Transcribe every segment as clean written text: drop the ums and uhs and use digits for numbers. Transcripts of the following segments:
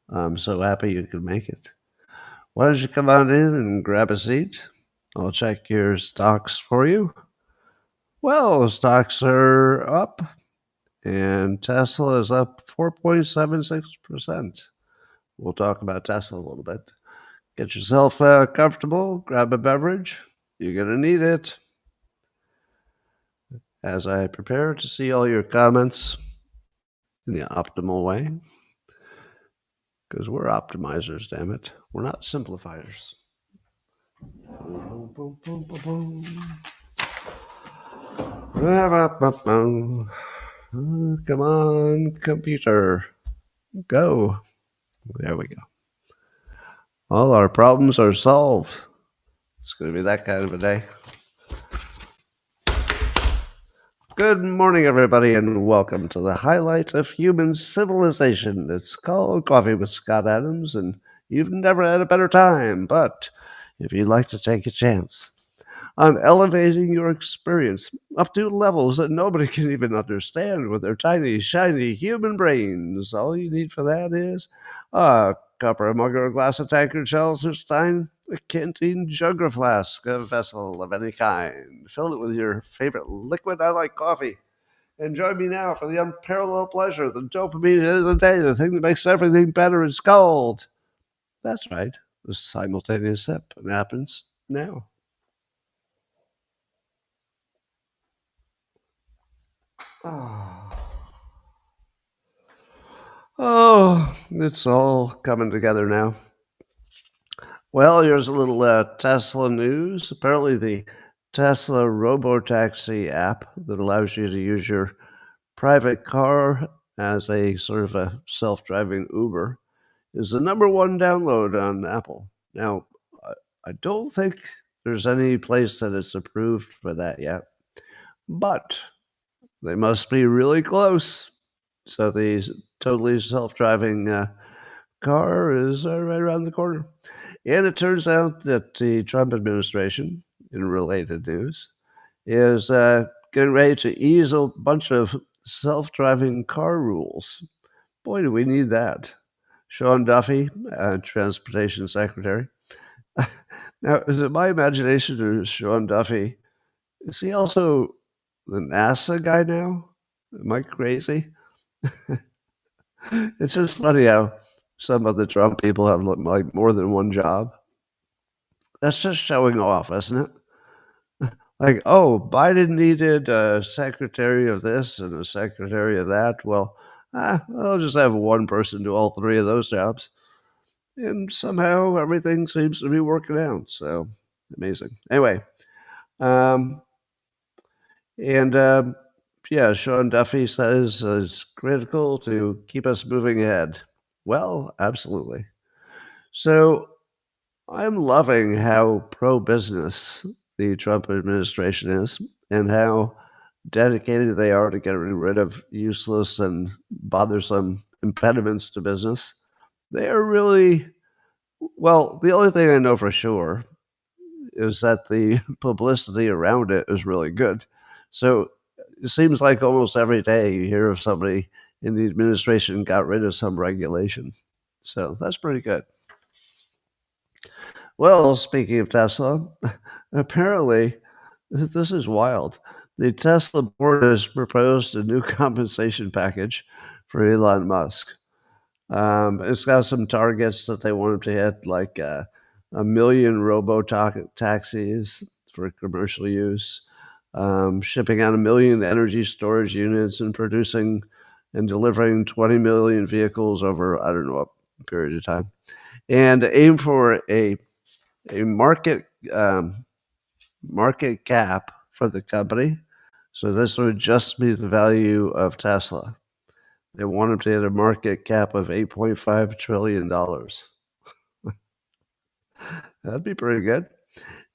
I'm so happy you could make it. Why don't you come on in and grab a seat? I'll check your stocks for you. Well, stocks are up, and Tesla is up 4.76%. We'll talk about Tesla a little bit. Get yourself comfortable, grab a beverage. You're going to need it. As I prepare to see all your comments in the optimal way, because we're optimizers, damn it. We're not simplifiers. Boom, boom, boom, boom, boom. Come on, computer. Go. There we go. All our problems are solved. It's going to be that kind of a day. Good morning, everybody, and welcome to the highlight of human civilization. It's called Coffee with Scott Adams, and you've never had a better time. But if you'd like to take a chance on elevating your experience up to levels that nobody can even understand with their tiny, shiny human brains, all you need for that is a copper, a mug, or a glass, of tankard, shells, or stein, a canteen, jug, or flask, a vessel of any kind. Fill it with your favorite liquid. I like coffee. And join me now for the unparalleled pleasure, the dopamine of the day, the thing that makes everything better is called. That's right, the simultaneous sip. It happens now. Oh, it's all coming together now. Well, here's a little Tesla news. Apparently, the Tesla Robotaxi app that allows you to use your private car as a sort of a self-driving Uber is the number one download on Apple. Now, I don't think there's any place that it's approved for that yet, but they must be really close. So the totally self-driving car is right around the corner. And it turns out that the Trump administration, in related news, is getting ready to ease a bunch of self-driving car rules. Boy, do we need that. Sean Duffy, Transportation Secretary. Now, is it my imagination or Sean Duffy? Is he also the NASA guy now? Am I crazy? It's just funny how some of the Trump people have like more than one job. That's just showing off, isn't it? Like, oh, Biden needed a secretary of this and a secretary of that. Well, I'll just have one person do all three of those jobs. And somehow everything seems to be working out. So amazing. Anyway, um, and yeah, Sean Duffy says it's critical to keep us moving ahead. Well, absolutely. So I'm loving how pro business the Trump administration is and how dedicated they are to getting rid of useless and bothersome impediments to business. They are really, well, the only thing I know for sure is that the publicity around it is really good. So it seems like almost every day you hear of somebody in the administration got rid of some regulation. So that's pretty good. Well, speaking of Tesla, apparently, this is wild. The Tesla board has proposed a new compensation package for Elon Musk. It's got some targets that they want him to hit, like a million taxis for commercial use, shipping out a million energy storage units, and producing and delivering 20 million vehicles over, I don't know, what period of time, and aim for a market cap for the company. So this would just be the value of Tesla. They want them to hit a market cap of $8.5 trillion. That'd be pretty good.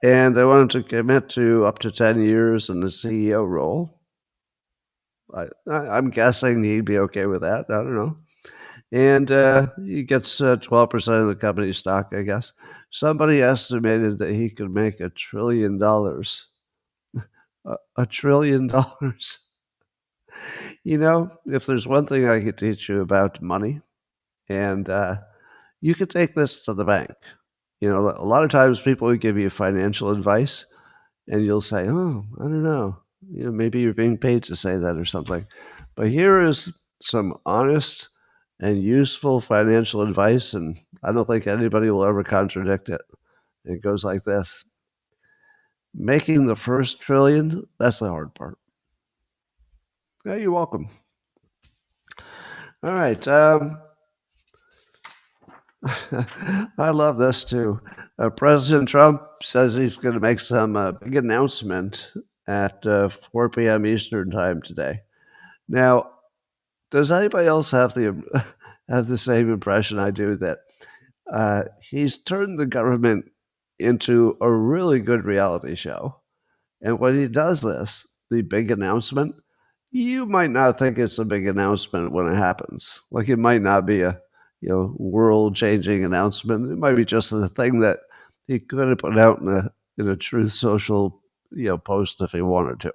And they want them to commit to up to 10 years in the CEO role. I'm guessing he'd be okay with that. I don't know. And he gets 12% of the company's stock, I guess. Somebody estimated that he could make $1 trillion. $1 trillion. You know, if there's one thing I could teach you about money and you could take this to the bank. You know, a lot of times people will give you financial advice and you'll say, "Oh, I don't know. You know, maybe you're being paid to say that or something." But here is some honest and useful financial advice, and I don't think anybody will ever contradict it. It goes like this: making the first trillion, that's the hard part. Yeah, you're welcome. All right. I love this too. President Trump says he's going to make some big announcement at 4 p.m. Eastern time today. Now, does anybody else have the have the same impression I do that he's turned the government into a really good reality show? And when he does this, the big announcement, you might not think it's a big announcement when it happens. Like it might not be a world-changing announcement. It might be just a thing that he could have put out in a Truth Social post if he wanted to.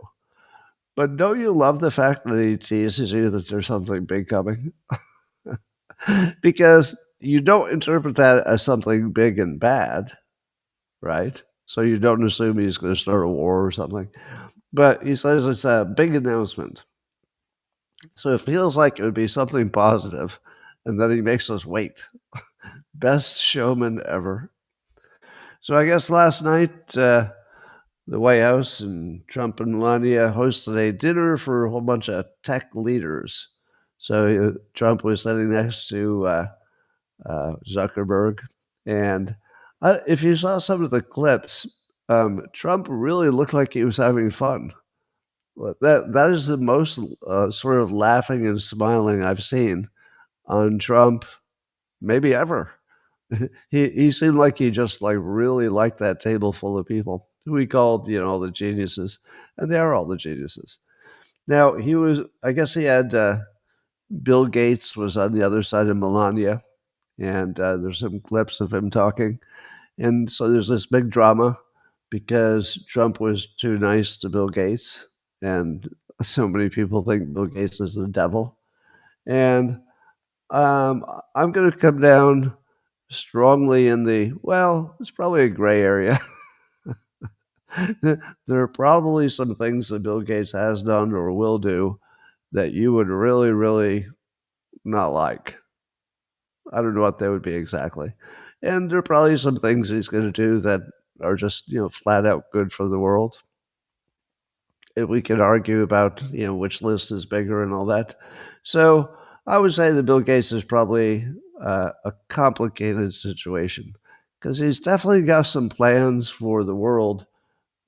But don't you love the fact that he teases you that there's something big coming? Because you don't interpret that as something big and bad, right? So you don't assume he's going to start a war or something. But he says it's a big announcement. So it feels like it would be something positive, and then he makes us wait. Best showman ever. So I guess last night, the White House and Trump and Melania hosted a dinner for a whole bunch of tech leaders. So Trump was sitting next to Zuckerberg. And if you saw some of the clips, Trump really looked like he was having fun. That is the most sort of laughing and smiling I've seen on Trump maybe ever. He seemed like he just like really liked that table full of people who he called all the geniuses, and they are all the geniuses. Now I guess he had Bill Gates was on the other side of Melania, and there's some clips of him talking. And so there's this big drama because Trump was too nice to Bill Gates. And so many people think Bill Gates is the devil. And I'm going to come down strongly in it's probably a gray area. There are probably some things that Bill Gates has done or will do that you would really, really not like. I don't know what they would be exactly. And there are probably some things he's going to do that are just, flat out good for the world. And we could argue about, which list is bigger and all that. So I would say that Bill Gates is probably a complicated situation because he's definitely got some plans for the world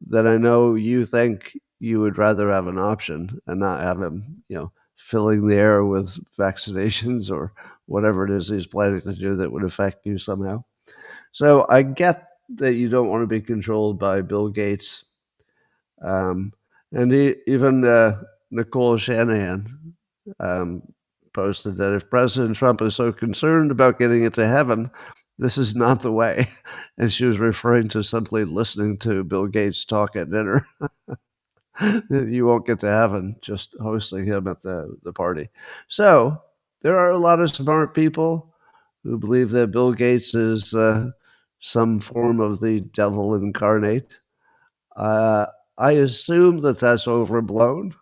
that I know you think you would rather have an option and not have him, filling the air with vaccinations or whatever it is he's planning to do that would affect you somehow. So I get that you don't want to be controlled by Bill Gates. And even Nicole Shanahan posted that if President Trump is so concerned about getting into heaven, this is not the way. And she was referring to simply listening to Bill Gates talk at dinner. You won't get to heaven just hosting him at the party. So there are a lot of smart people who believe that Bill Gates is some form of the devil incarnate. I assume that that's overblown,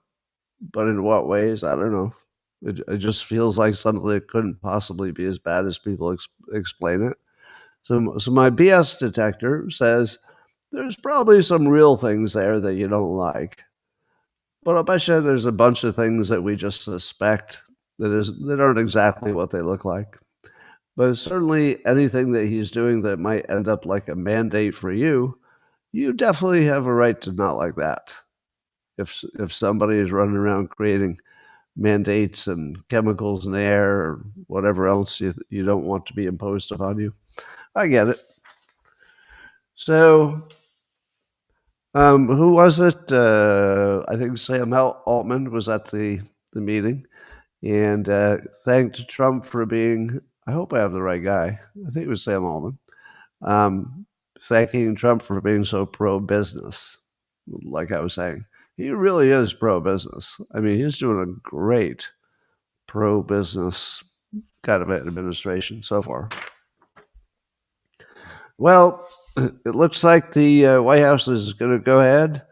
but in what ways? I don't know. It just feels like something that couldn't possibly be as bad as people explain it. So my BS detector says there's probably some real things there that you don't like. But I'll bet you there's a bunch of things that we just suspect that aren't exactly what they look like. But certainly anything that he's doing that might end up like a mandate for you, you definitely have a right to not like that. If somebody is running around creating mandates and chemicals in the air or whatever else you don't want to be imposed upon you, I get it. So, who was it? I think Sam Altman was at the meeting and thanked Trump for being. I hope I have the right guy. I think it was Sam Altman. Thanking Trump for being so pro-business, like I was saying. He really is pro-business. I mean, he's doing a great pro-business kind of administration so far. Well, it looks like the White House is going to go ahead.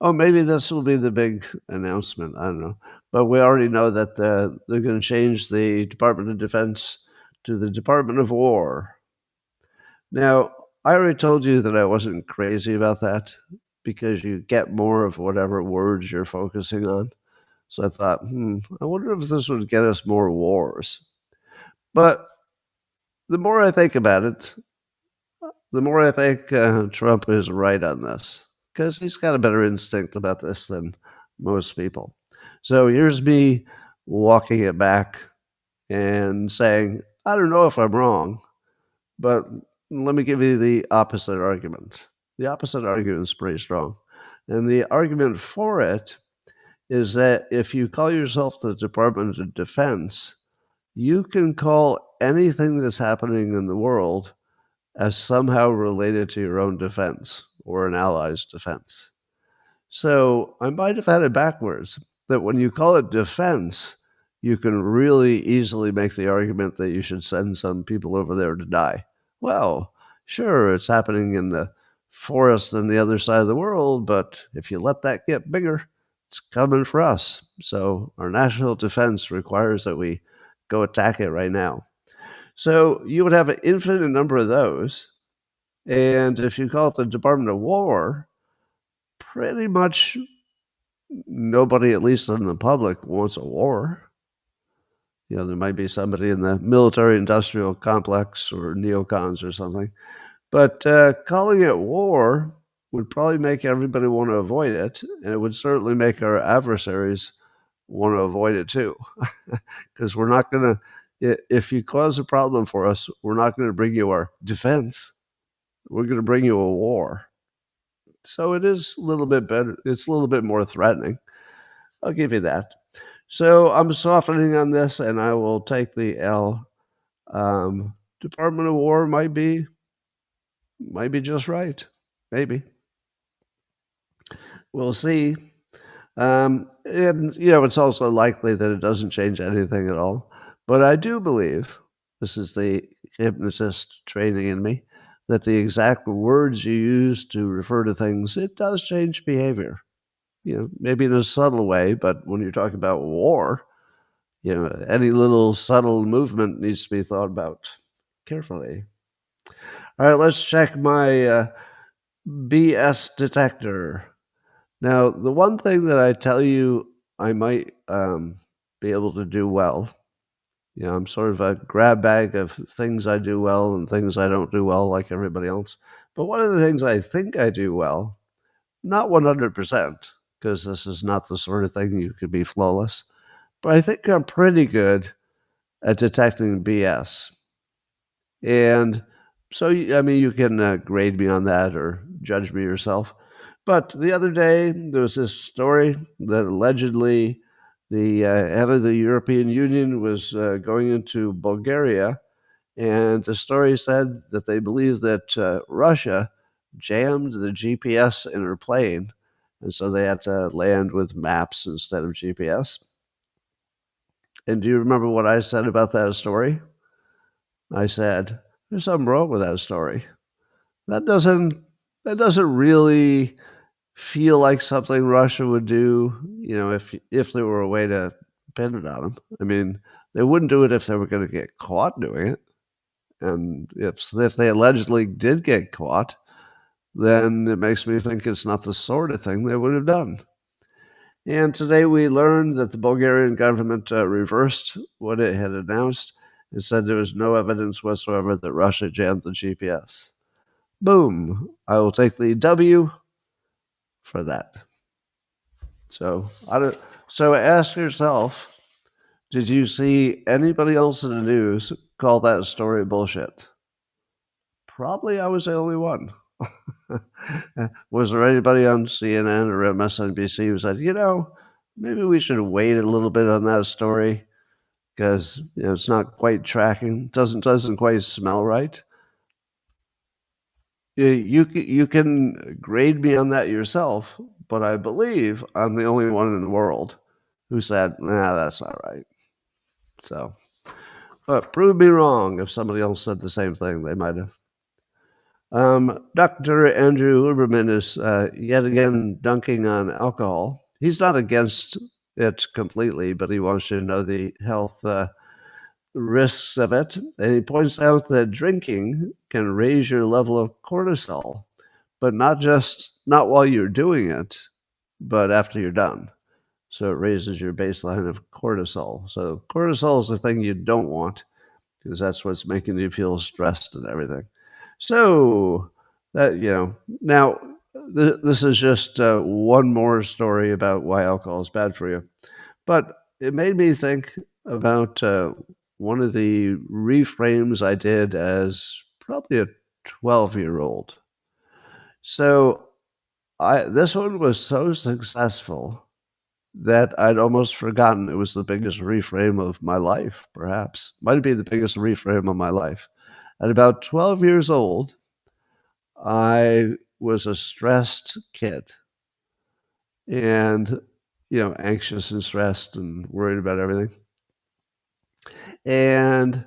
Oh, maybe this will be the big announcement. I don't know. But we already know that they're going to change the Department of Defense to the Department of War. Now, I already told you that I wasn't crazy about that because you get more of whatever words you're focusing on. So I thought, I wonder if this would get us more wars. But the more I think about it, the more I think Trump is right on this because he's got a better instinct about this than most people. So here's me walking it back and saying, I don't know if I'm wrong, but let me give you the opposite argument. The opposite argument is pretty strong. And the argument for it is that if you call yourself the Department of Defense, you can call anything that's happening in the world as somehow related to your own defense or an ally's defense. So I might have had it backwards that when you call it defense, you can really easily make the argument that you should send some people over there to die. Well, sure, it's happening in the forest on the other side of the world, but if you let that get bigger, it's coming for us. So our national defense requires that we go attack it right now. So you would have an infinite number of those. And if you call it the Department of War, pretty much nobody, at least in the public, wants a war. You know, there might be somebody in the military industrial complex or neocons or something. But calling it war would probably make everybody want to avoid it. And it would certainly make our adversaries want to avoid it too. Because we're not going to, if you cause a problem for us, we're not going to bring you our defense. We're going to bring you a war. So it is a little bit better. It's a little bit more threatening. I'll give you that. So I'm softening on this, and I will take the L. Department of War might be just right. Maybe we'll see. And it's also likely that it doesn't change anything at all. But I do believe this is the hypnotist training in me that the exact words you use to refer to things, it does change behavior. Maybe in a subtle way, but when you're talking about war, any little subtle movement needs to be thought about carefully. All right, let's check my BS detector. Now, the one thing that I tell you I might be able to do well, I'm sort of a grab bag of things I do well and things I don't do well like everybody else. But one of the things I think I do well, not 100%, because this is not the sort of thing you could be flawless, but I think I'm pretty good at detecting BS. And so, you can grade me on that or judge me yourself. But the other day, there was this story that allegedly the head of the European Union was going into Bulgaria. And the story said that they believe that Russia jammed the GPS in her plane. And so they had to land with maps instead of GPS. And do you remember what I said about that story? I said, there's something wrong with that story. That doesn't really feel like something Russia would do, if there were a way to pin it on them. I mean, they wouldn't do it if they were going to get caught doing it. And if they allegedly did get caught, then it makes me think it's not the sort of thing they would have done. And today we learned that the Bulgarian government reversed what it had announced and said there was no evidence whatsoever that Russia jammed the GPS. Boom. I will take the W for that. So ask yourself, did you see anybody else in the news call that story bullshit? Probably I was the only one. Was there anybody on CNN or MSNBC who said, maybe we should wait a little bit on that story because it's not quite tracking, doesn't quite smell right? You can grade me on that yourself, but I believe I'm the only one in the world who said, nah, that's not right. So, but prove me wrong if somebody else said the same thing. They might have. Dr. Andrew Huberman is yet again dunking on alcohol. He's not against it completely, but he wants you to know the health risks of it. And he points out that drinking can raise your level of cortisol, but not while you're doing it, but after you're done. So it raises your baseline of cortisol. So cortisol is the thing you don't want because that's what's making you feel stressed and everything. So that now this is just one more story about why alcohol is bad for you, but it made me think about one of the reframes I did as probably a 12-year-old. So I this one was so successful that I'd almost forgotten it was the biggest reframe of my life, perhaps. Might be the biggest reframe of my life. At about 12 years old, I was a stressed kid and, anxious and stressed and worried about everything. And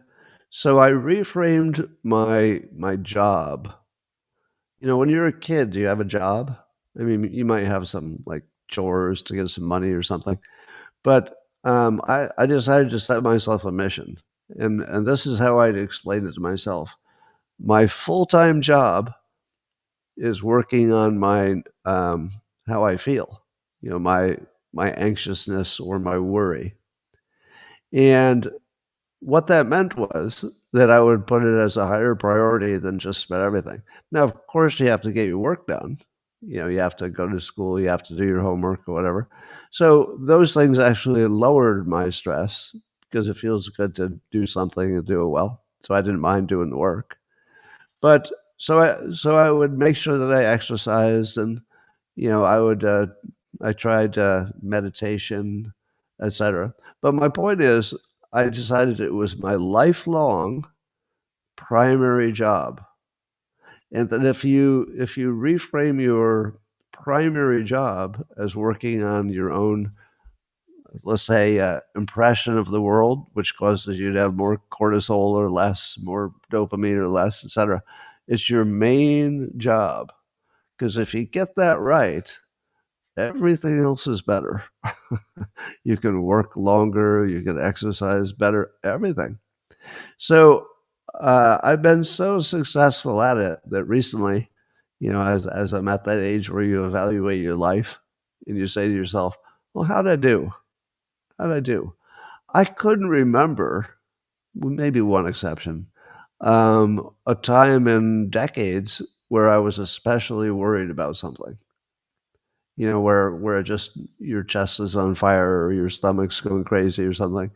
so I reframed my job. When you're a kid, do you have a job? I mean, you might have some like chores to get some money or something. But I decided to set myself a mission, and this is how I'd explain it to myself. My full time job is working on my how I feel, my anxiousness or my worry, and what that meant was that I would put it as a higher priority than just about everything. Now, of course, you have to get your work done. You have to go to school, you have to do your homework or whatever. So those things actually lowered my stress because it feels good to do something and do it well. So I didn't mind doing the work. But so I would make sure that I exercised, and I tried meditation, etc. But my point is, I decided it was my lifelong primary job, and that if you reframe your primary job as working on your own, let's say, impression of the world, which causes you to have more cortisol or less, more dopamine or less, etc. It's your main job, because if you get that right, everything else is better. You can work longer, you can exercise better, everything. So I've been so successful at it that recently, as I'm at that age where you evaluate your life and you say to yourself, well, how'd I do? How'd I do? I couldn't remember, with maybe one exception, a time in decades where I was especially worried about something. Where it just your chest is on fire or your stomach's going crazy or something.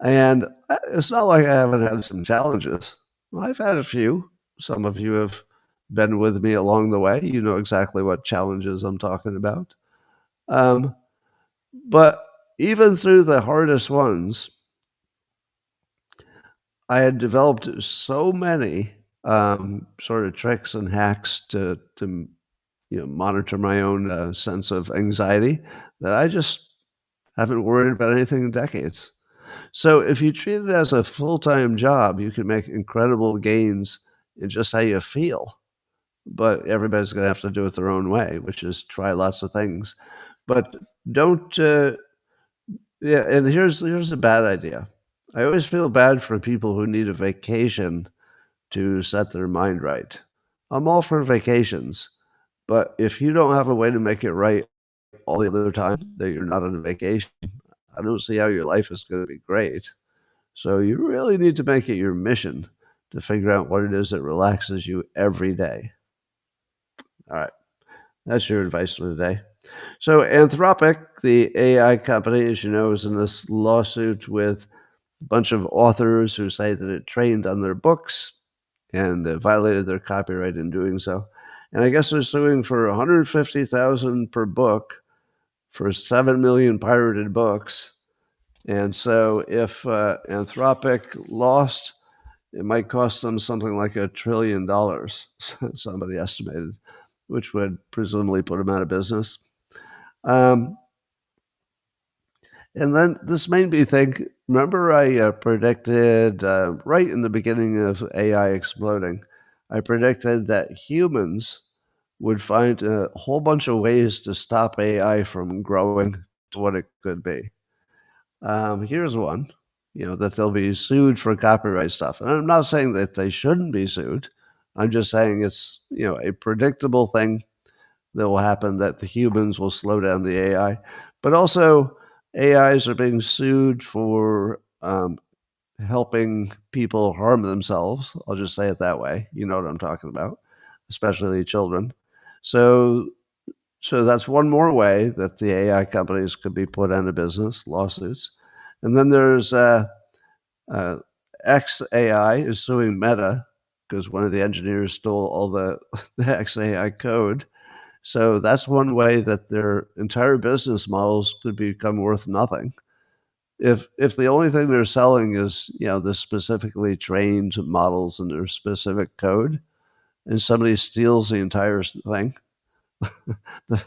And it's not like I haven't had some challenges. Well, I've had a few. Some of you have been with me along the way. You know exactly what challenges I'm talking about. Um, but even through the hardest ones, I had developed so many sort of tricks and hacks to monitor my own sense of anxiety that I just haven't worried about anything in decades. So if you treat it as a full-time job, you can make incredible gains in just how you feel. But everybody's going to have to do it their own way, which is try lots of things. But don't. Yeah, and here's a bad idea. I always feel bad for people who need a vacation to set their mind right. I'm all for vacations, but if you don't have a way to make it right all the other times that you're not on vacation, I don't see how your life is going to be great. So you really need to make it your mission to figure out what it is that relaxes you every day. All right, that's your advice for the day. So Anthropic, the AI company, as you know, is in this lawsuit with a bunch of authors who say that it trained on their books and violated their copyright in doing so. And I guess they're suing for $150,000 per book for 7 million pirated books. And so if Anthropic lost, it might cost them something like $1 trillion, somebody estimated, which would presumably put them out of business. Um, and then this made me think, remember I predicted right in the beginning of AI exploding, I predicted that humans would find a whole bunch of ways to stop AI from growing to what it could be. Here's one, that they'll be sued for copyright stuff. And I'm not saying that they shouldn't be sued. I'm just saying it's, a predictable thing that will happen, that the humans will slow down the AI. But also, AIs are being sued for helping people harm themselves. I'll just say it that way. You know what I'm talking about, especially children. So, so that's one more way that the AI companies could be put out of business, lawsuits. And then there's uh, XAI is suing Meta because one of the engineers stole all the XAI code. So that's one way that their entire business models could become worth nothing. If the only thing they're selling is, the specifically trained models and their specific code, and somebody steals the entire thing, what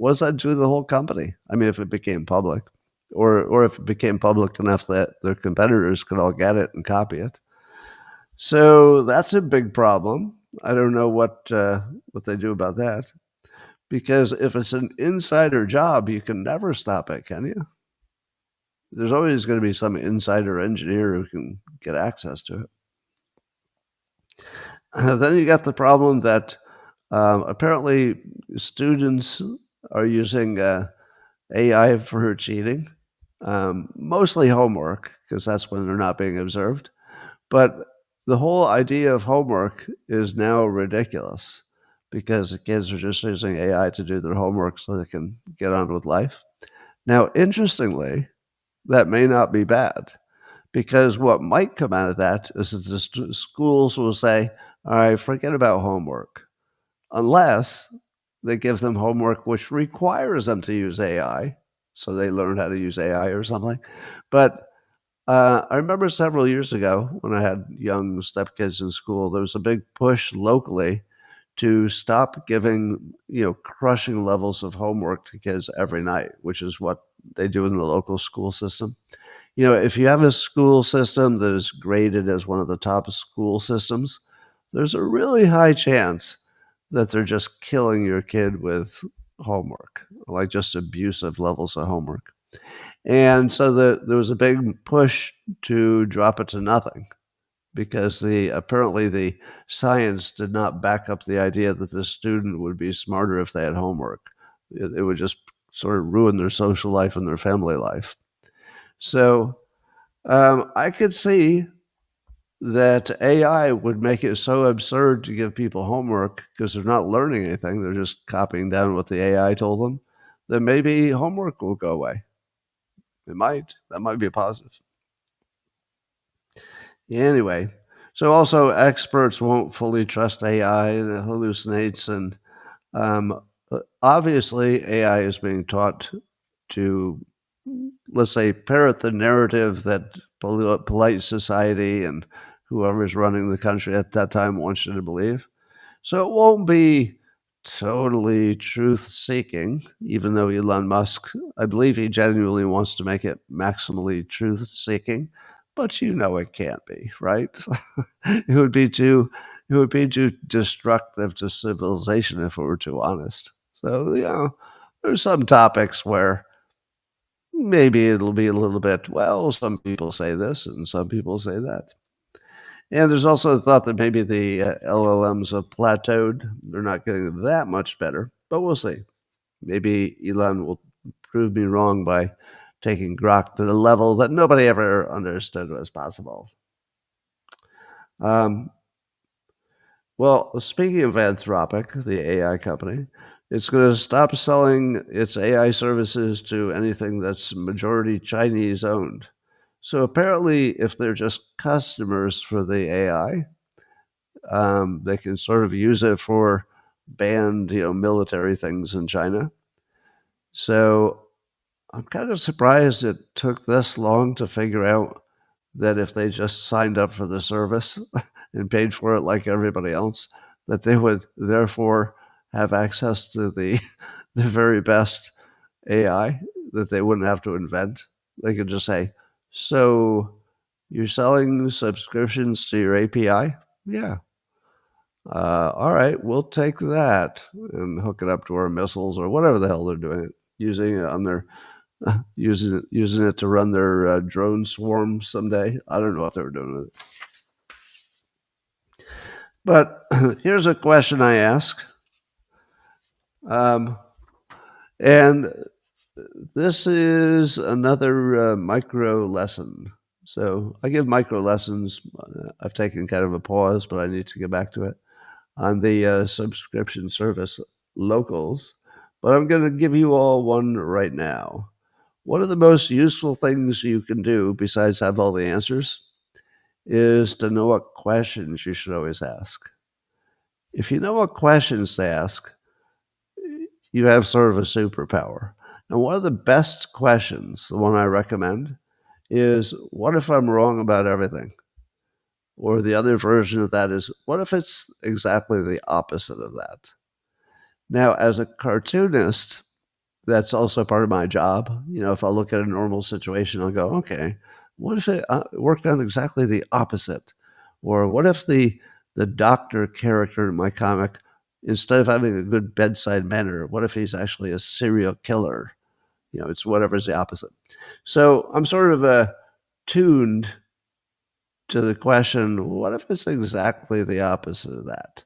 does that do to the whole company? I mean, if it became public, or if it became public enough that their competitors could all get it and copy it. So that's a big problem. I don't know what they do about that, because if it's an insider job, you can never stop it, can you? There's always going to be some insider engineer who can get access to it. Then you got the problem that apparently students are using AI for cheating, mostly homework, because that's when they're not being observed. But the whole idea of homework is now ridiculous because the kids are just using AI to do their homework so they can get on with life. Now, interestingly, that may not be bad, because what might come out of that is that the schools will say, all right, forget about homework, unless they give them homework which requires them to use AI. So they learn how to use AI or something. But I remember several years ago when I had young stepkids in school, there was a big push locally to stop giving, crushing levels of homework to kids every night, which is what they do in the local school system. If you have a school system that is graded as one of the top school systems, there's a really high chance that they're just killing your kid with homework, like just abusive levels of homework. And so there was a big push to drop it to nothing, because apparently the science did not back up the idea that the student would be smarter if they had homework. It would just sort of ruin their social life and their family life. So I could see that AI would make it so absurd to give people homework because they're not learning anything. They're just copying down what the AI told them. Then maybe homework will go away. It might. That might be a positive. Anyway, so also experts won't fully trust AI, and it hallucinates. And obviously, AI is being taught to, let's say, parrot the narrative that polite society and whoever's running the country at that time wants you to believe. So it won't be totally truth seeking, even though Elon Musk, I believe he genuinely wants to make it maximally truth seeking, but it can't be, right? It would be too destructive to civilization if we were too honest. So, there's some topics where maybe it'll be a little bit, well, some people say this and some people say that. And there's also the thought that maybe the LLMs have plateaued. They're not getting that much better, but we'll see. Maybe Elon will prove me wrong by taking Grok to the level that nobody ever understood was possible. Um, well, speaking of Anthropic, the AI company, it's going to stop selling its AI services to anything that's majority Chinese owned. So apparently, if they're just customers for the AI, they can sort of use it for banned, military things in China. So I'm kind of surprised it took this long to figure out that if they just signed up for the service and paid for it like everybody else, that they would therefore have access to the the very best AI that they wouldn't have to invent. They could just say, "So, you're selling subscriptions to your API?" Yeah. All right, we'll take that and hook it up to our missiles or whatever the hell they're doing, using it on their using it to run their drone swarm someday. I don't know what they were doing with it. But here's a question I ask, um, and this is another micro lesson. So I give micro lessons. I've taken kind of a pause, but I need to get back to it on the subscription service Locals. But I'm going to give you all one right now. One of the most useful things you can do, besides have all the answers, is to know what questions you should always ask. If you know what questions to ask, you have sort of a superpower. And one of the best questions, the one I recommend, is what if I'm wrong about everything? Or the other version of that is, what if it's exactly the opposite of that? Now, as a cartoonist, that's also part of my job. You know, if I look at a normal situation, I'll go, okay, what if it worked out exactly the opposite? Or what if the doctor character in my comic, instead of having a good bedside manner, what if he's actually a serial killer? You know, it's whatever's the opposite. So I'm sort of tuned to the question, what if it's exactly the opposite of that?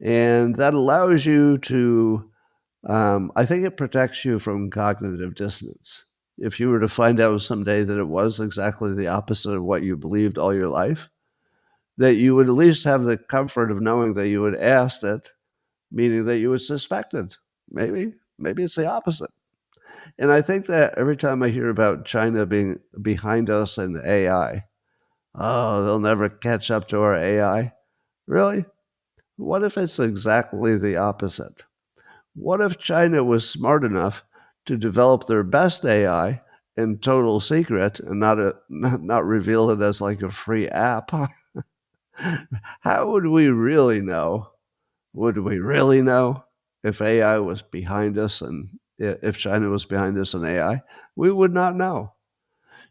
And that allows you to, I think it protects you from cognitive dissonance. If you were to find out someday that it was exactly the opposite of what you believed all your life, that you would at least have the comfort of knowing that you had asked it, meaning that you had suspected. Maybe it's the opposite. And I think that every time I hear about China being behind us in AI, oh, they'll never catch up to our AI. Really? What if it's exactly the opposite? What if China was smart enough to develop their best AI in total secret and not reveal it as like a free app? How would we really know? Would we really know if AI was behind us and if China was behind us in AI? We would not know.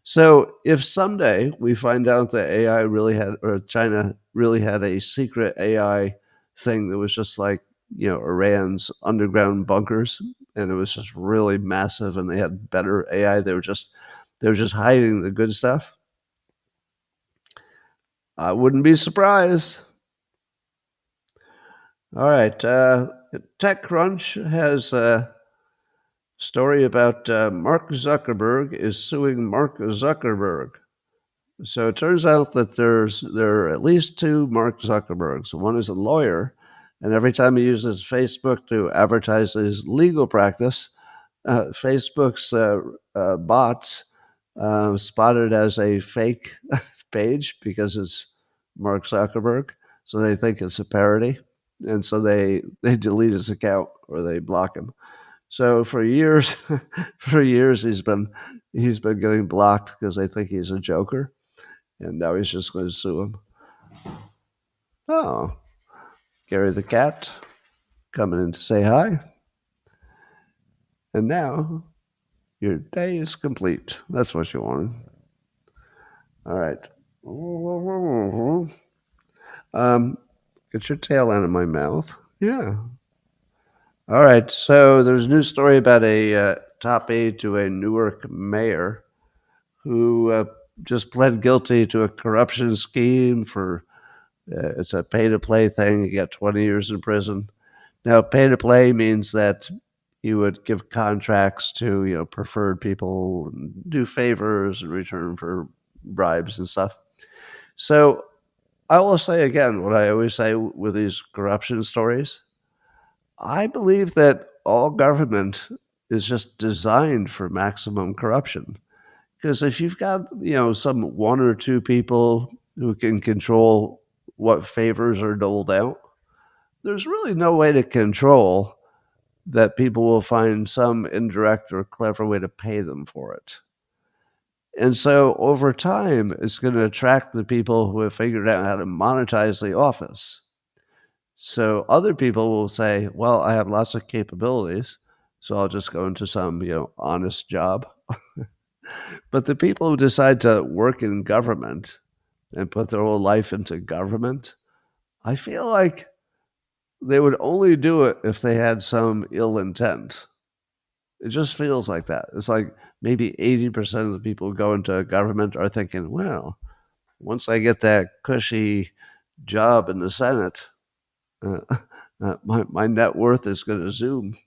So if someday we find out that AI really had, or China really had a secret AI thing that was just like, you know, Iran's underground bunkers, and it was just really massive, and they had better AI, they were just hiding the good stuff. I wouldn't be surprised. All right, TechCrunch has a story about Mark Zuckerberg is suing Mark Zuckerberg. So it turns out that there are at least two Mark Zuckerbergs. One is a lawyer, and every time he uses Facebook to advertise his legal practice, Facebook's bots spotted as a fake page because it's Mark Zuckerberg, so they think it's a parody, and so they delete his account or they block him. So for years, for years he's been getting blocked because they think he's a joker, and now he's just going to sue him. Oh, Gary the cat coming in to say hi. And now your day is complete. That's what you wanted. All right. Get your tail out of my mouth. Yeah. All right. So there's a new story about a top aide to a Newark mayor who just pled guilty to a corruption scheme for it's a pay to play thing. He got 20 years in prison. Now, pay to play means that you would give contracts to preferred people and do favors in return for bribes and stuff. So I will say again what I always say with these corruption stories. I believe that all government is just designed for maximum corruption. Because if you've got some one or two people who can control what favors are doled out, there's really no way to control that people will find some indirect or clever way to pay them for it. And so over time, it's going to attract the people who have figured out how to monetize the office. So other people will say, well, I have lots of capabilities, so I'll just go into some, honest job. But the people who decide to work in government and put their whole life into government, I feel like they would only do it if they had some ill intent. It just feels like that. It's like maybe 80% of the people go into government are thinking, well, once I get that cushy job in the Senate, uh, my net worth is going to zoom.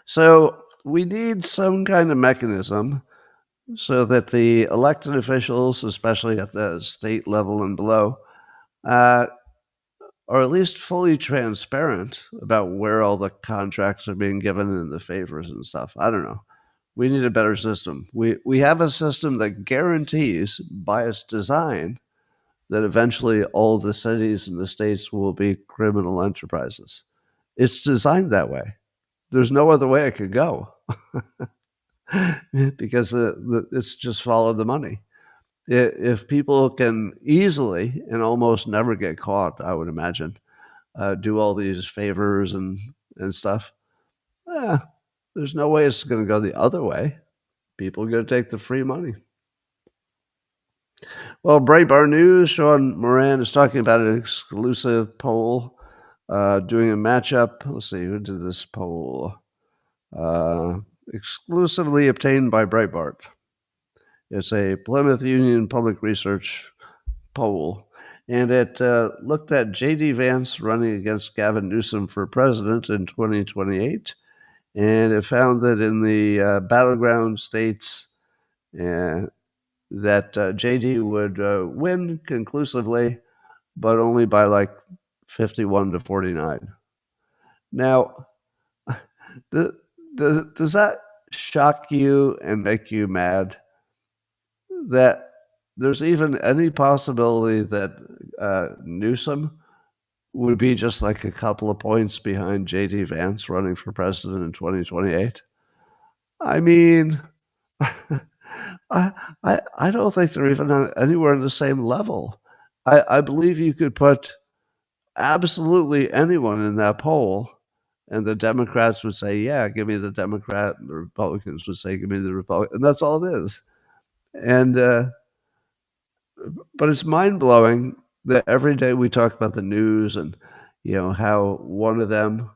So we need some kind of mechanism so that the elected officials, especially at the state level and below, uh, are at least fully transparent about where all the contracts are being given and the favors and stuff. I don't know. We need a better system. We have a system that guarantees, by its design, that eventually all the cities and the states will be criminal enterprises. It's designed that way. There's no other way it could go because it's just follow the money. If people can easily and almost never get caught, I would imagine, do all these favors and stuff, eh, there's no way it's going to go the other way. People are going to take the free money. Well, Breitbart News, Sean Moran is talking about an exclusive poll, doing a matchup. Let's see, who did this poll? Exclusively obtained by Breitbart. It's a Plymouth Union Public Research poll, and it looked at J.D. Vance running against Gavin Newsom for president in 2028, and it found that in the battleground states, that JD would win conclusively, but only by like 51 to 49. Now, does that shock you and make you mad that there's even any possibility that Newsom would be just like a couple of points behind JD Vance running for president in 2028? I mean, I don't think they're even anywhere on the same level. I believe you could put absolutely anyone in that poll, and the Democrats would say, "Yeah, give me the Democrat," and the Republicans would say, "Give me the Republican," and that's all it is. And but it's mind blowing that every day we talk about the news and how one of them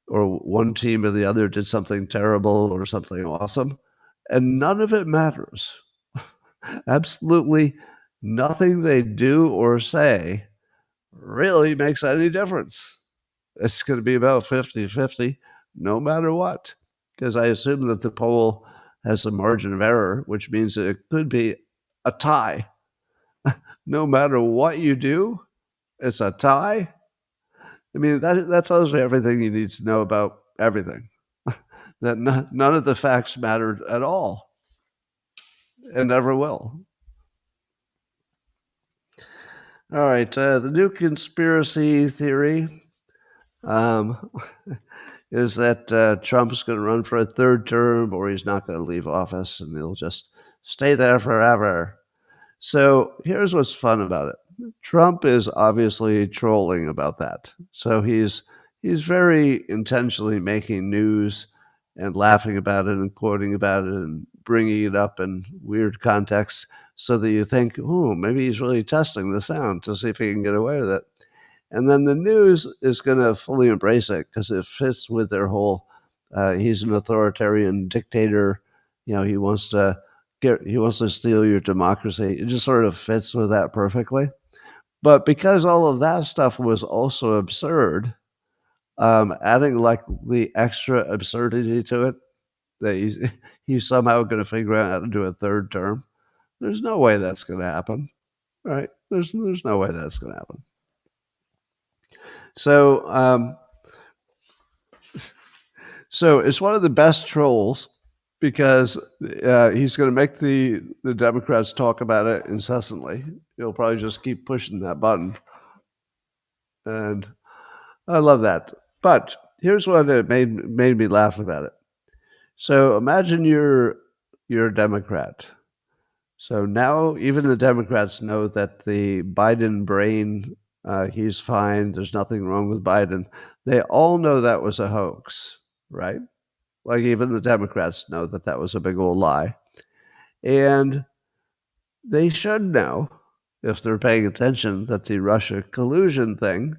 or one team or the other did something terrible or something awesome, and none of it matters. Absolutely nothing they do or say really makes any difference. It's going to be about 50-50 no matter what, because I assume that the poll has a margin of error, which means that it could be a tie. No matter what you do, it's a tie. I mean, that tells you everything you need to know about everything. That none of the facts mattered at all and never will. All right, the new conspiracy theory is that Trump's going to run for a third term, or he's not going to leave office and he'll just stay there forever. So here's what's fun about it. Trump is obviously trolling about that. So he's very intentionally making news and laughing about it and quoting about it and bringing it up in weird contexts so that you think, oh, maybe he's really testing the sound to see if he can get away with it. And then the news is going to fully embrace it because it fits with their whole, he's an authoritarian dictator. He wants to steal your democracy. It just sort of fits with that perfectly. But because all of that stuff was also absurd, adding like the extra absurdity to it, that he's somehow going to figure out how to do a third term. There's no way that's going to happen, right? There's no way that's going to happen. So, so it's one of the best trolls because he's going to make the Democrats talk about it incessantly. He'll probably just keep pushing that button, and I love that. But here's what made me laugh about it. So imagine you're a Democrat. So now even the Democrats know that the Biden brain, he's fine. There's nothing wrong with Biden. They all know that was a hoax, right? Like even the Democrats know that that was a big old lie. And they should know, if they're paying attention, that the Russia collusion thing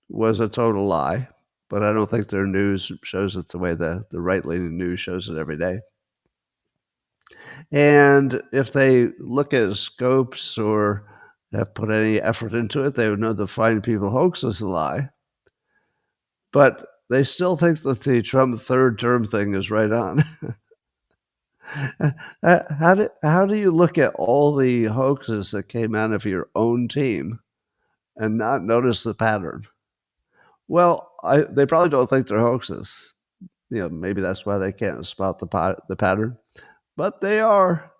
was a total lie, but I don't think their news shows it the way the right-leaning news shows it every day. And if they look at scopes or have put any effort into it, they would know the Fine People hoax is a lie. But they still think that the Trump third term thing is right on. How do you look at all the hoaxes that came out of your own team and not notice the pattern? Well, they probably don't think they're hoaxes. Maybe that's why they can't spot the pattern. But they are.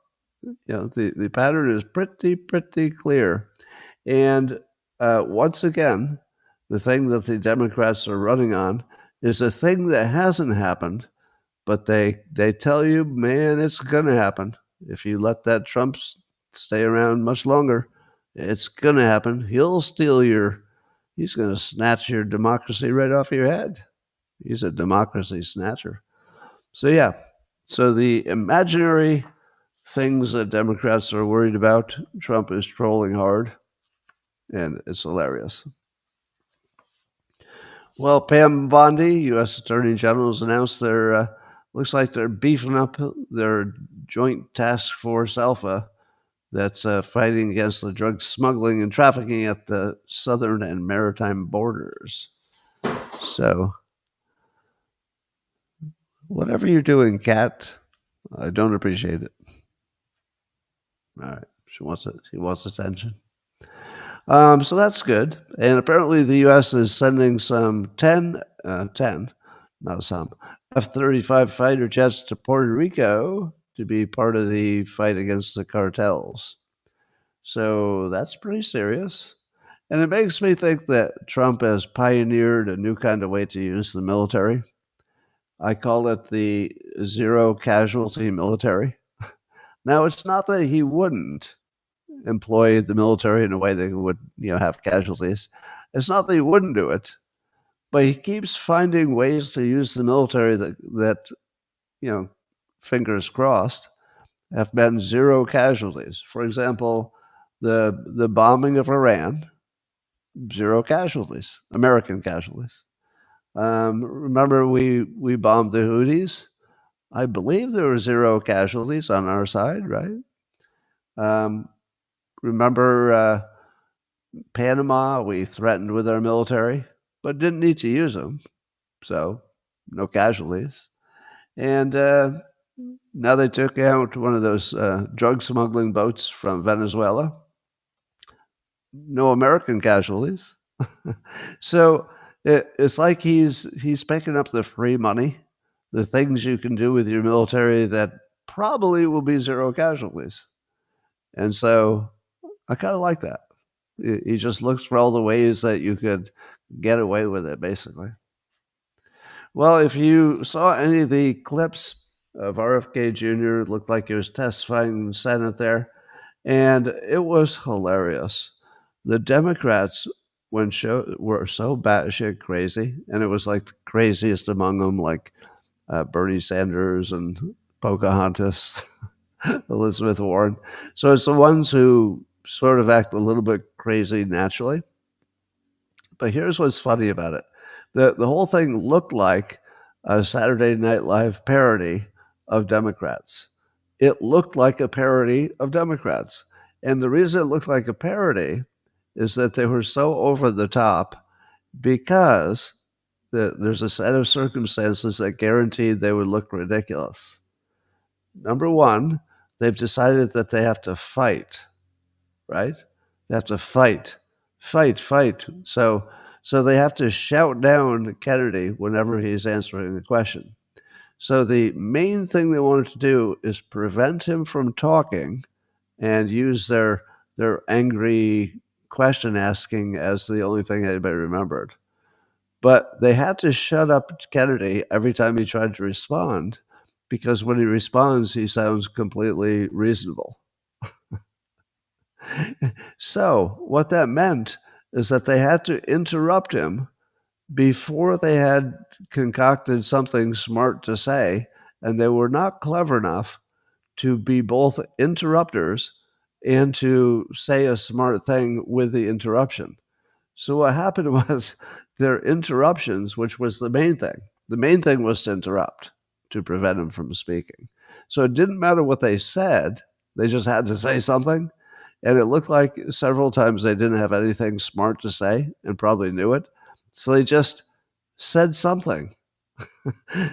The pattern is pretty clear. And once again, the thing that the Democrats are running on is a thing that hasn't happened, but they tell you, man, it's going to happen. If you let that Trump stay around much longer, it's going to happen. He's going to snatch your democracy right off your head. He's a democracy snatcher. So, yeah. So the imaginary things that Democrats are worried about, Trump is trolling hard, and it's hilarious. Well, Pam Bondi, U.S. Attorney General, has announced looks like they're beefing up their Joint Task Force Alpha that's fighting against the drug smuggling and trafficking at the southern and maritime borders. So, whatever you're doing, Kat, I don't appreciate it. All right, she wants attention. So that's good. And apparently the U.S. is sending some 10, not some, F-35 fighter jets to Puerto Rico to be part of the fight against the cartels. So that's pretty serious. And it makes me think that Trump has pioneered a new kind of way to use the military. I call it the zero casualty military. Now, it's not that he wouldn't employ the military in a way that would, have casualties. It's not that he wouldn't do it, but he keeps finding ways to use the military that fingers crossed, have been zero casualties. For example, the bombing of Iran, zero casualties, American casualties. Remember, we bombed the Houthis. I believe there were zero casualties on our side, right? Remember Panama, we threatened with our military, but didn't need to use them. So no casualties. And now they took out one of those drug smuggling boats from Venezuela. No American casualties. So it's like he's picking up the free money, the things you can do with your military that probably will be zero casualties. And so I kind of like that. He just looks for all the ways that you could get away with it, basically. Well, if you saw any of the clips of RFK Jr., it looked like he was testifying in the Senate there, and it was hilarious. The Democrats were so batshit crazy, and it was like the craziest among them, like Bernie Sanders and Pocahontas, Elizabeth Warren. So it's the ones who sort of act a little bit crazy naturally. But here's what's funny about it. The whole thing looked like a Saturday Night Live parody of Democrats. It looked like a parody of Democrats. And the reason it looked like a parody is that they were so over the top because there's a set of circumstances that guaranteed they would look ridiculous. Number one, they've decided that they have to fight, right? They have to fight. So they have to shout down Kennedy whenever he's answering a question. So the main thing they wanted to do is prevent him from talking and use their angry question asking as the only thing anybody remembered. But they had to shut up Kennedy every time he tried to respond, because when he responds, he sounds completely reasonable. So what that meant is that they had to interrupt him before they had concocted something smart to say, and they were not clever enough to be both interrupters and to say a smart thing with the interruption. So what happened was their interruptions, which was the main thing. The main thing was to interrupt to prevent him from speaking. So it didn't matter what they said, they just had to say something. And it looked like several times they didn't have anything smart to say and probably knew it. So they just said something.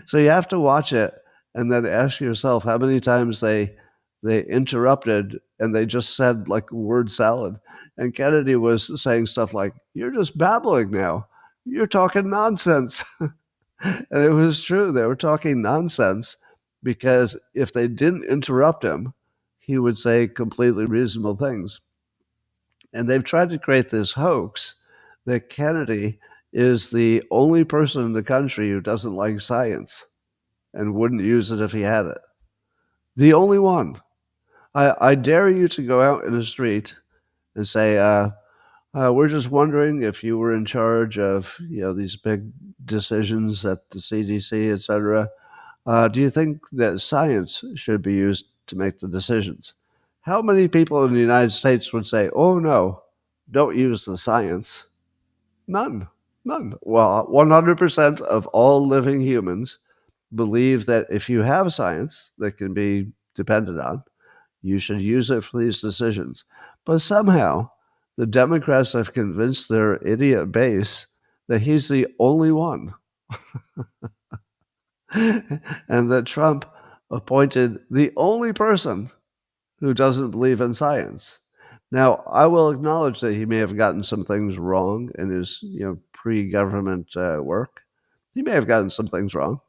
So you have to watch it and then ask yourself how many times they interrupted and they just said like word salad. And Kennedy was saying stuff like, "You're just babbling now. You're talking nonsense." And it was true. They were talking nonsense because if they didn't interrupt him, he would say completely reasonable things. And they've tried to create this hoax that Kennedy is the only person in the country who doesn't like science and wouldn't use it if he had it. The only one. I dare you to go out in the street and say, we're just wondering if you were in charge of these big decisions at the CDC, et cetera. Do you think that science should be used to make the decisions? How many people in the United States would say, "Oh no, don't use the science"? None. None. Well, 100% of all living humans believe that if you have science that can be depended on, you should use it for these decisions. But somehow, the Democrats have convinced their idiot base that he's the only one. And that Trump appointed the only person who doesn't believe in science. Now, I will acknowledge that he may have gotten some things wrong in his, pre-government work. He may have gotten some things wrong.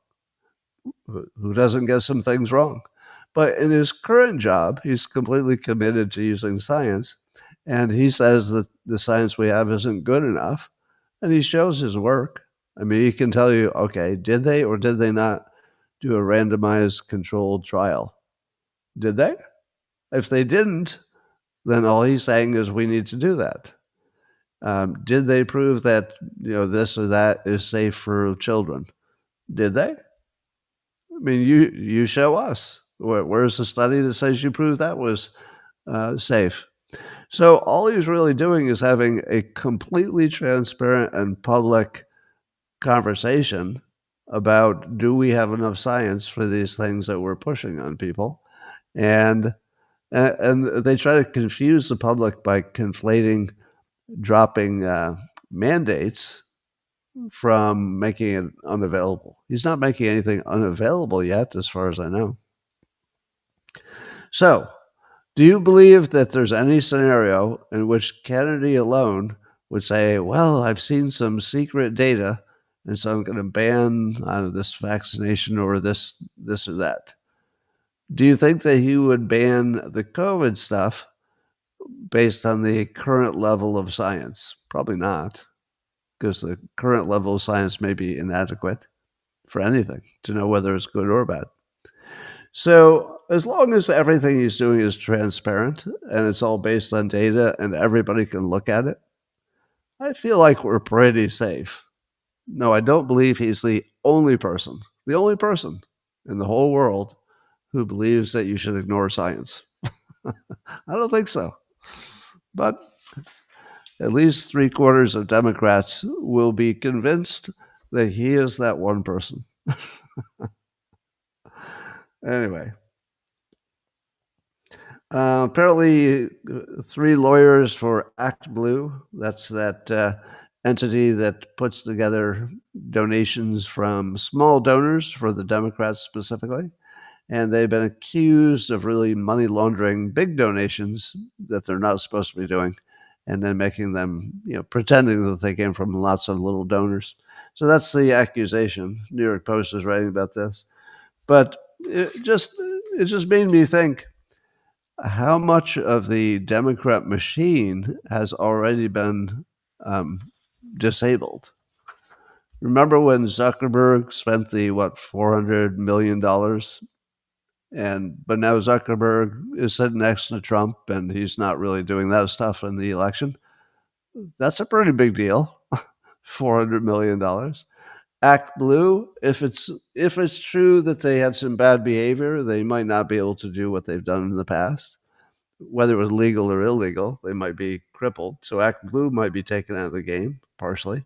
Who doesn't get some things wrong? But in his current job, he's completely committed to using science, and he says that the science we have isn't good enough, and he shows his work. I mean, he can tell you, okay, did they or did they not do a randomized controlled trial? Did they? If they didn't, then all he's saying is we need to do that. Did they prove that this or that is safe for children? Did they? I mean, you show us. Where's the study that says you prove that was safe? So all he's really doing is having a completely transparent and public conversation about, do we have enough science for these things that we're pushing on people? And they try to confuse the public by dropping mandates from making it unavailable. He's not making anything unavailable yet, as far as I know. So, do you believe that there's any scenario in which Kennedy alone would say, well, I've seen some secret data, and so I'm going to ban this vaccination or this or that? Do you think that he would ban the COVID stuff based on the current level of science? Probably not, because the current level of science may be inadequate for anything to know whether it's good or bad. So as long as everything he's doing is transparent and it's all based on data and everybody can look at it, I feel like we're pretty safe. No, I don't believe he's the only person in the whole world who believes that you should ignore science. I don't think so. But at least 3/4 of Democrats will be convinced that he is that one person. Anyway, apparently 3 lawyers for Act Blue, that's that entity that puts together donations from small donors for the Democrats specifically, and they've been accused of really money laundering big donations that they're not supposed to be doing, and then making them, pretending that they came from lots of little donors. So that's the accusation. New York Post is writing about this. But it just made me think, how much of the Democrat machine has already been disabled? Remember when Zuckerberg spent the $400 million, but now Zuckerberg is sitting next to Trump and he's not really doing that stuff in the election? That's a pretty big deal. $400 million. Act Blue, if it's true that they had some bad behavior, they might not be able to do what they've done in the past. whether it was legal or illegal, they might be crippled. So Act Blue might be taken out of the game partially.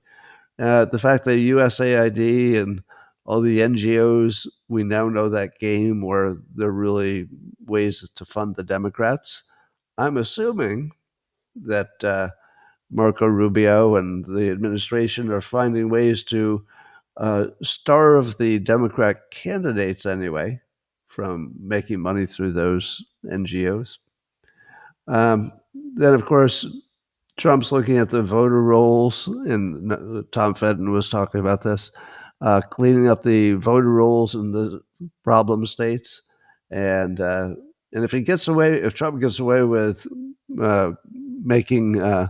The fact that USAID and all the NGOs, we now know that game where they're really ways to fund the Democrats. I'm assuming that Marco Rubio and the administration are finding ways to starve the Democrat candidates anyway from making money through those NGOs. Then, of course, Trump's looking at the voter rolls, and Tom Fenton was talking about this, cleaning up the voter rolls in the problem states, and if Trump gets away with making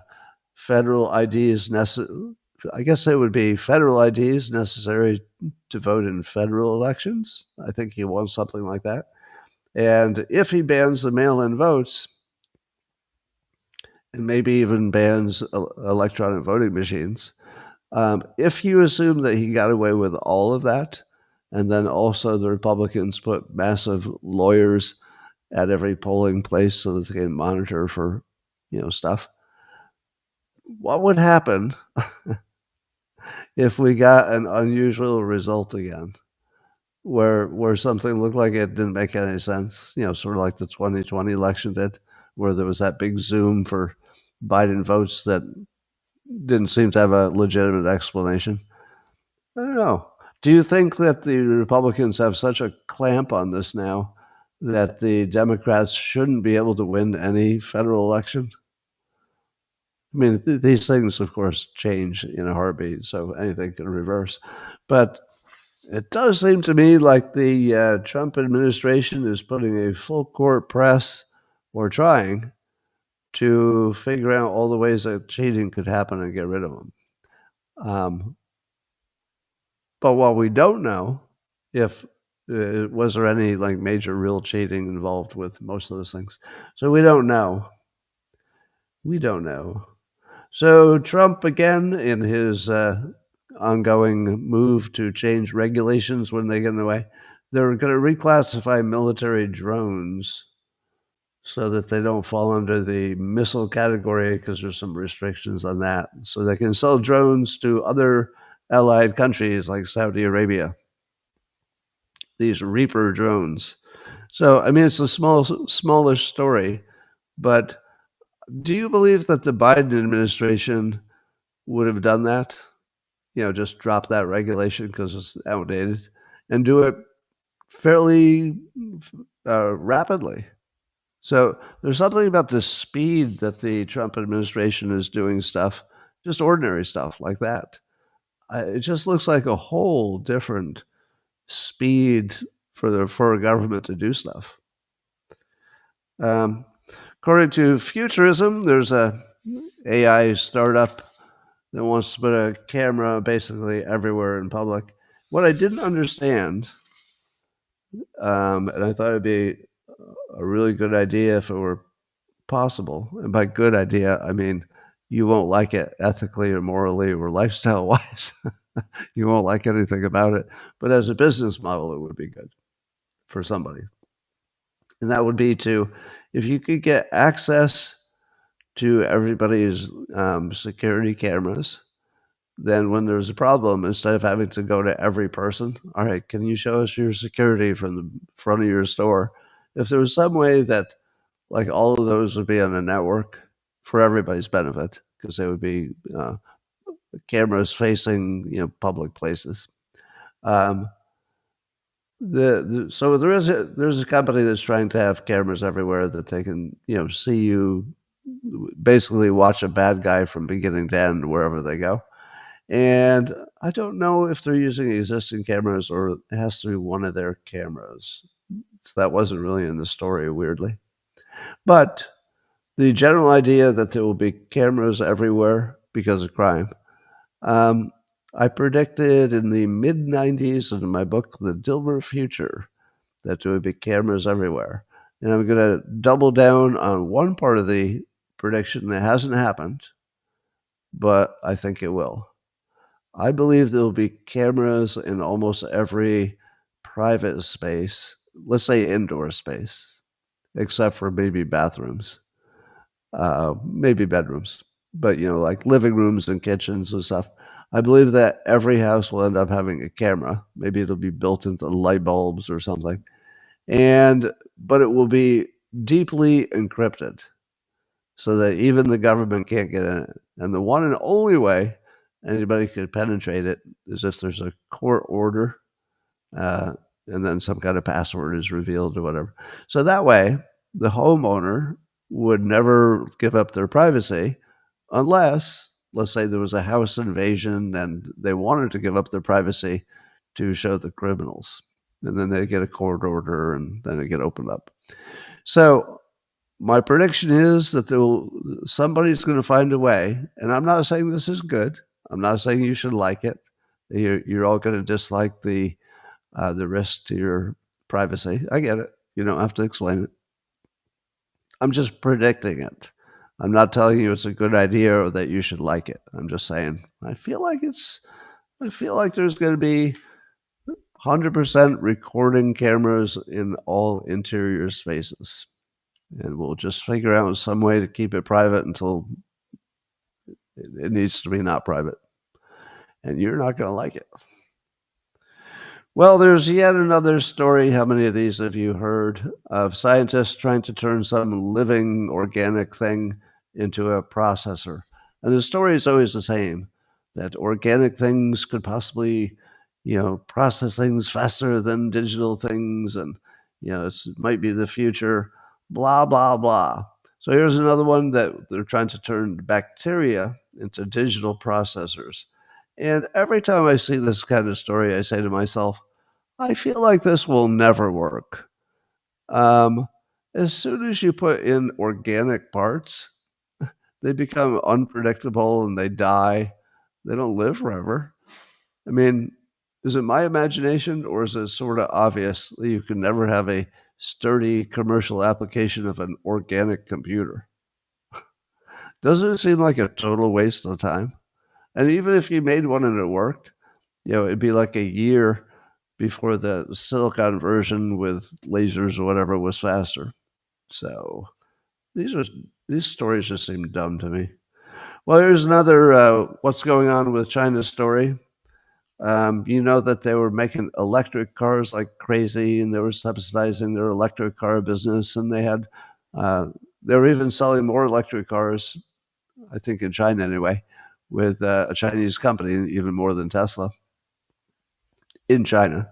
federal IDs necessary, I guess it would be federal IDs necessary to vote in federal elections. I think he wants something like that. And if he bans the mail-in votes, and maybe even bans electronic voting machines, if you assume that he got away with all of that, and then also the Republicans put massive lawyers at every polling place so that they can monitor for, stuff, what would happen if we got an unusual result again, where something looked like it didn't make any sense, sort of like the 2020 election did, where there was that big Zoom for Biden votes that didn't seem to have a legitimate explanation. I don't know. Do you think that the Republicans have such a clamp on this now that the Democrats shouldn't be able to win any federal election? I mean, these things, of course, change in a heartbeat, so anything can reverse. But it does seem to me like the Trump administration is putting a full court press, or trying, to figure out all the ways that cheating could happen and get rid of them. But while we don't know if was there any like major real cheating involved with most of those things, so we don't know. We don't know. So Trump again, in his ongoing move to change regulations when they get in the way, they're going to reclassify military drones so that they don't fall under the missile category, because there's some restrictions on that. So they can sell drones to other allied countries like Saudi Arabia, these Reaper drones. So, I mean, it's a smaller story, but do you believe that the Biden administration would have done that? Just drop that regulation because it's outdated and do it fairly rapidly. So there's something about the speed that the Trump administration is doing stuff, just ordinary stuff like that. It just looks like a whole different speed for a government to do stuff. According to Futurism, there's a AI startup that wants to put a camera basically everywhere in public. What I didn't understand, and I thought it'd be a really good idea if it were possible, and by good idea, I mean you won't like it ethically or morally or lifestyle wise. You won't like anything about it, but as a business model, it would be good for somebody. And that would be if you could get access to everybody's security cameras, then when there's a problem, instead of having to go to every person, all right, can you show us your security from the front of your store? If there was some way that like all of those would be on a network for everybody's benefit, because they would be cameras facing public places. So there's a company that's trying to have cameras everywhere that they can see you, basically watch a bad guy from beginning to end wherever they go. And I don't know if they're using existing cameras or it has to be one of their cameras. So that wasn't really in the story, weirdly. But the general idea that there will be cameras everywhere because of crime. I predicted in the mid-90s in my book, The Dilbert Future, that there would be cameras everywhere. And I'm going to double down on one part of the prediction that hasn't happened, but I think it will. I believe there will be cameras in almost every private space, let's say indoor space. except for maybe bathrooms, maybe bedrooms, but like living rooms and kitchens and stuff. I believe that every house will end up having a camera. Maybe it'll be built into light bulbs or something, and but it will be deeply encrypted so that even the government can't get in it. And the one and only way anybody could penetrate it is if there's a court order, uh, and then some kind of password is revealed or whatever. So that way, the homeowner would never give up their privacy unless, let's say, there was a house invasion and they wanted to give up their privacy to show the criminals. And then they get a court order and then it get opened up. So my prediction is that somebody's going to find a way, and I'm not saying this is good. I'm not saying you should like it. You're all going to dislike the risk to your privacy. I get it. You don't have to explain it. I'm just predicting it. I'm not telling you it's a good idea or that you should like it. I'm just saying I feel like there's going to be 100% recording cameras in all interior spaces. And we'll just figure out some way to keep it private until it needs to be not private. And you're not going to like it. Well, there's yet another story. How many of these have you heard of scientists trying to turn some living organic thing into a processor? And the story is always the same, that organic things could possibly, process things faster than digital things. And, it might be the future, blah, blah, blah. So here's another one that they're trying to turn bacteria into digital processors. And every time I see this kind of story, I say to myself, I feel like this will never work. As soon as you put in organic parts, they become unpredictable and they die. They don't live forever. I mean, is it my imagination or is it sort of obvious that you can never have a sturdy commercial application of an organic computer? Doesn't it seem like a total waste of time? And even if you made one and it worked, it'd be like a year before the silicon version with lasers or whatever was faster. So these stories just seem dumb to me. Well, here's another what's going on with China's story. You know that they were making electric cars like crazy, and they were subsidizing their electric car business, and they were even selling more electric cars, I think in China anyway, with a Chinese company, even more than Tesla in China.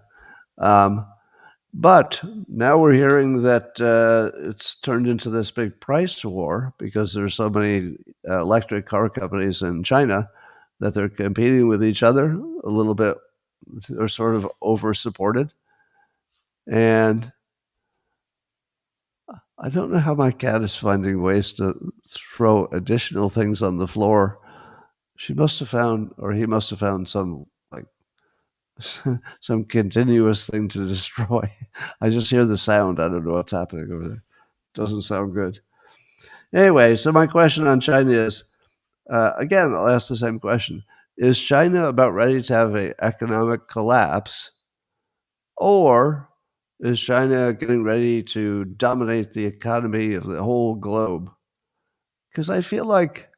But now we're hearing that it's turned into this big price war because there's so many electric car companies in China that they're competing with each other a little bit. They're sort of over-supported. And I don't know how my cat is finding ways to throw additional things on the floor. She must have found, or he must have found some some continuous thing to destroy. I just hear the sound. I don't know what's happening over there. Doesn't sound good. Anyway, so my question on China is, again, I'll ask the same question. Is China about ready to have an economic collapse, or is China getting ready to dominate the economy of the whole globe? Because I feel like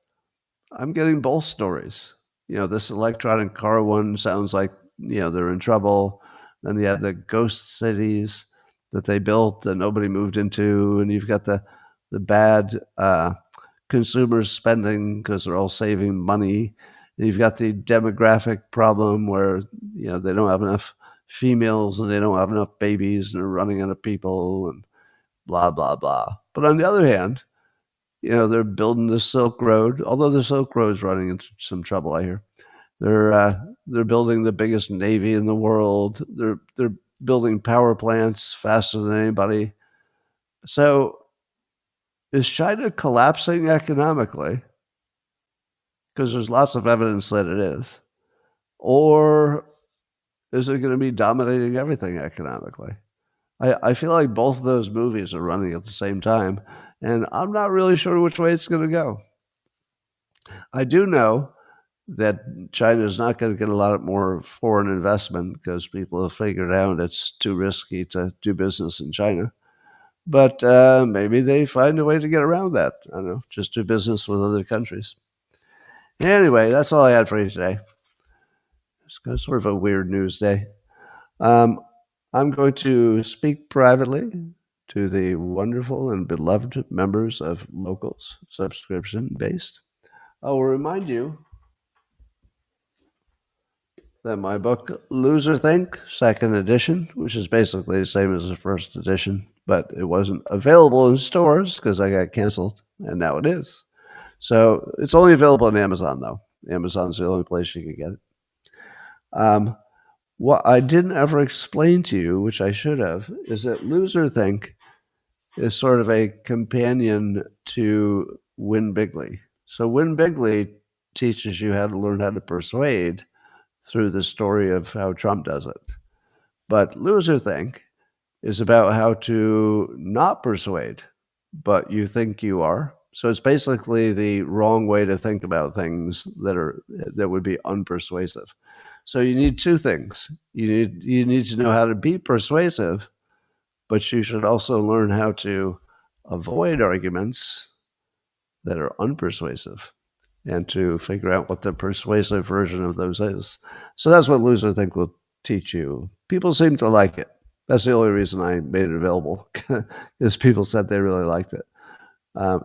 I'm getting both stories. This electronic car one sounds like, they're in trouble. Then you have the ghost cities that they built that nobody moved into. And you've got the bad consumers spending because they're all saving money. And you've got the demographic problem where, they don't have enough females and they don't have enough babies and they're running out of people and blah, blah, blah. But on the other hand, they're building the Silk Road, although the Silk Road is running into some trouble, I hear. They're building the biggest navy in the world. They're building power plants faster than anybody. So is China collapsing economically? Because there's lots of evidence that it is. Or is it going to be dominating everything economically? I feel like both of those movies are running at the same time, and I'm not really sure which way it's going to go. I do know that China is not going to get a lot more foreign investment because people have figured out it's too risky to do business in China. But maybe they find a way to get around that. I don't know, just do business with other countries. Anyway, that's all I had for you today. It's sort of a weird news day. Um, I'm going to speak privately to the wonderful and beloved members of Locals, subscription based. I will remind you that my book, Loser Think, second edition, which is basically the same as the first edition, but it wasn't available in stores because I got canceled, and now it is. So it's only available on Amazon, though. Amazon's the only place you can get it. What I didn't ever explain to you, which I should have, is that Loser Think is sort of a companion to Win Bigly. So Win Bigly teaches you how to learn how to persuade through the story of how Trump does it. But Loser Think is about how to not persuade, but you think you are. So it's basically the wrong way to think about things that would be unpersuasive. So you need two things. You need to know how to be persuasive, but you should also learn how to avoid arguments that are unpersuasive and to figure out what the persuasive version of those is. So that's what Loser Think will teach you. People seem to like it. That's the only reason I made it available, is people said they really liked it.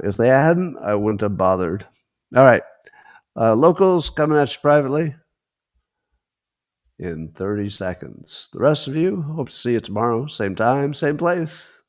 If they hadn't, I wouldn't have bothered. All right. Locals coming at you privately in 30 seconds. The rest of you, hope to see you tomorrow, same time, same place.